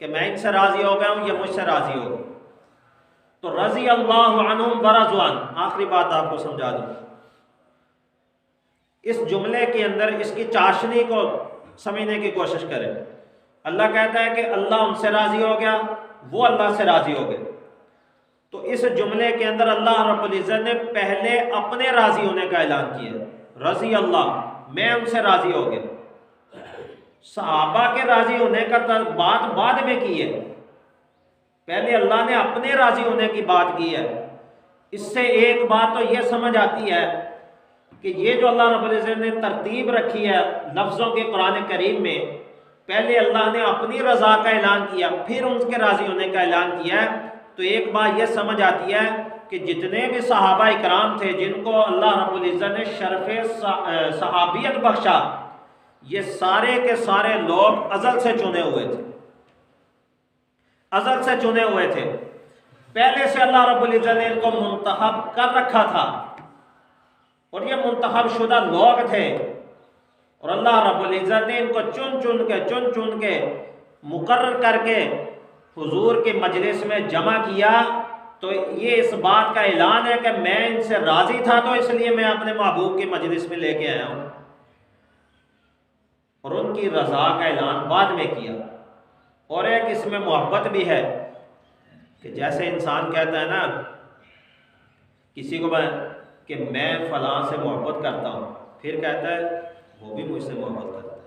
कि मैं इनसे राज़ी हो गया हूँ, ये मुझसे राज़ी हो गए। तो रज़ी अल्लाहु अन्हुम व रज़ू अन्हु, आखिरी बात आपको समझा दूँ। इस जुमले के अंदर इसकी चाशनी को समझने की कोशिश करें। अल्लाह कहता है कि अल्लाह उनसे राज़ी हो गया, वो अल्लाह से राज़ी हो गए। तो इस जुमले के अंदर अल्लाह रब्बुल इज़्ज़त ने पहले अपने राज़ी होने का ऐलान किया, रज़ी अल्लाह, मैं उनसे राज़ी हो गया। सहाबा के राज़ी होने का बात बाद में की है, पहले अल्लाह ने अपने राज़ी होने की बात की है। इससे एक बात तो यह समझ आती है कि ये जो अल्लाह रब्बुल इज़्ज़त ने तरतीब रखी है लफ्ज़ों के कुरान करीम में, पहले अल्लाह ने अपनी रज़ा का ऐलान किया, फिर उनके राज़ी होने का ऐलान किया है। तो एक बात यह समझ आती है कि जितने भी सहाबा इकराम थे जिनको अल्लाह रब्बुल इज़्ज़त ने शर्फ़ सहाबियत बख्शा, ये सारे के सारे लोग अज़ल से चुने हुए थे, अज़ल से चुने हुए थे। पहले से अल्लाह रब्बुल इज़्ज़त ने इनको मुंतखब कर रखा था और ये मुंतखब शुदा लोग थे, और अल्लाह रब्बुल इज़्ज़त ने इनको चुन चुन के मुकर्रर करके हुजूर के मजलिस में जमा किया। तो ये इस बात का ऐलान है कि मैं इनसे राज़ी था, तो इसलिए मैं अपने महबूब के मजलिस में लेके आया हूँ, और उनकी रज़ा का ऐलान बाद में किया। और एक इसमें मोहब्बत भी है कि जैसे इंसान कहता है ना किसी को कि मैं फ़लाँ से मोहब्बत करता हूँ, फिर कहता है वो भी मुझसे मोहब्बत करता है।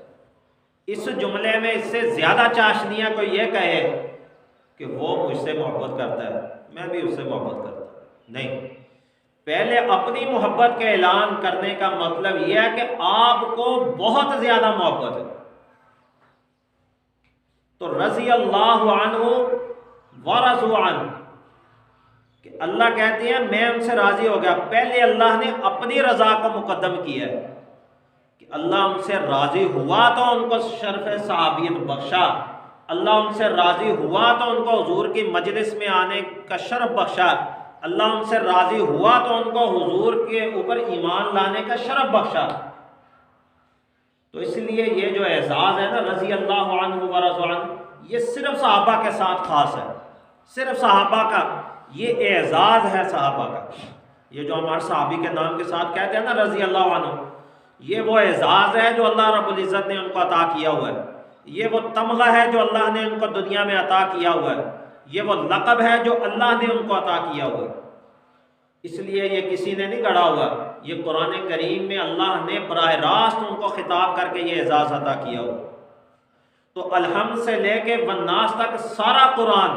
इस जुमले में इससे ज़्यादा चाशनियाँ कोई ये कहे कि वो मुझसे मोहब्बत करता है, मैं भी उससे मोहब्बत करता हूँ, नहीं। पहले अपनी मोहब्बत का ऐलान करने का मतलब यह है कि आपको बहुत ज़्यादा मोहब्बत है। तो रज़ी अल्लाहु अन्हु व रज़ू अन्हु, कि अल्लाह कहते हैं मैं उनसे राज़ी हो गया। पहले अल्लाह ने अपनी रज़ा को मुकद्दम किया है कि अल्लाह उनसे राज़ी हुआ तो उनको शर्फ़ सहाबियत बख्शा, अल्लाह उनसे राज़ी हुआ तो उनको हुजूर की मजलिस में आने का शरफ़ बख्शा, अल्लाह उनसे राज़ी हुआ तो उनको हुजूर के ऊपर ईमान लाने का शरफ़ बख्शा। तो इसलिए ये जो एजाज़ है ना रज़ी अल्लाहु अन्हु व रज़ू अन्हु, ये सिर्फ सहाबा के साथ ख़ास है, सिर्फ सहाबा का ये एजाज़ है। सहाबा का ये जो हमारे सहाबी के नाम के साथ कहते हैं ना रज़ी अल्लाहु अन्हु, ये वो एजाज़ है जो अल्लाह रब्बुल इज़्ज़त ने उनको अता किया हुआ है, ये वो तमगा है जो अल्लाह ने उनको दुनिया में अता किया हुआ है, ये वो लक़ब है जो अल्लाह ने उनको अता किया हुआ है। इसलिए ये किसी ने नहीं गढ़ा हुआ, ये कुरान करीम में अल्लाह ने बराह रास्त उनको खिताब करके ये एजाज़ अता किया हुआ। तो अलहम्द से लेके वन्नास तक सारा कुरान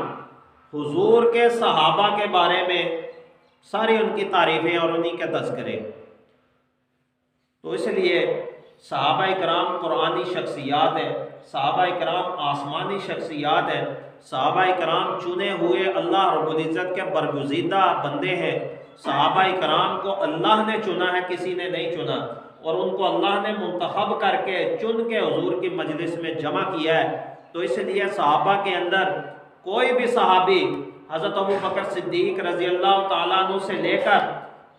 हुजूर के सहाबा के बारे में सारी उनकी तारीफ़ें और उन्हीं के तज़किरे। तो इसलिए सहाबा इकराम कुरानी शख्सियात हैं, सहाबा इकराम आसमानी शख्सियात हैं, सहाबा इकराम चुने हुए अल्लाह रब्बुल इज़्ज़त के बरगुज़ीदा बंदे हैं। सहाबा इकराम को अल्लाह ने चुना है, किसी ने नहीं चुना, और उनको अल्लाह ने मुंतखब करके चुन के हुजूर की मजलिस में जमा किया है। तो इसलिए सहाबा के अंदर कोई भी सहाबी हज़रत अबू बकर सिद्दीक़ रज़ी अल्लाह तआला अन्हु से लेकर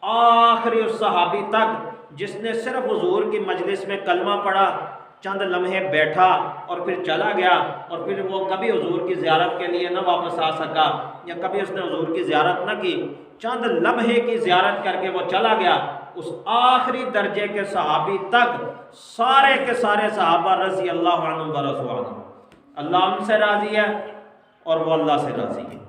आखिरी उस सहाबी तक जिसने सिर्फ हुजूर की मजलिस में कलमा पढ़ा, चंद लम्हे बैठा और फिर चला गया, और फिर वो कभी हुजूर की ज़ियारत के लिए न वापस आ सका, या कभी उसने हुजूर की ज़ियारत न की, चंद लम्हे की ज़ियारत करके वो चला गया, उस आखिरी दर्जे के सहाबी तक सारे के सारे सहाबा रज़ी अल्लाहु अन्हुम व रज़ू अन्हुम, अल्लाह उनसे राज़ी है और वो अल्लाह से राज़ी है।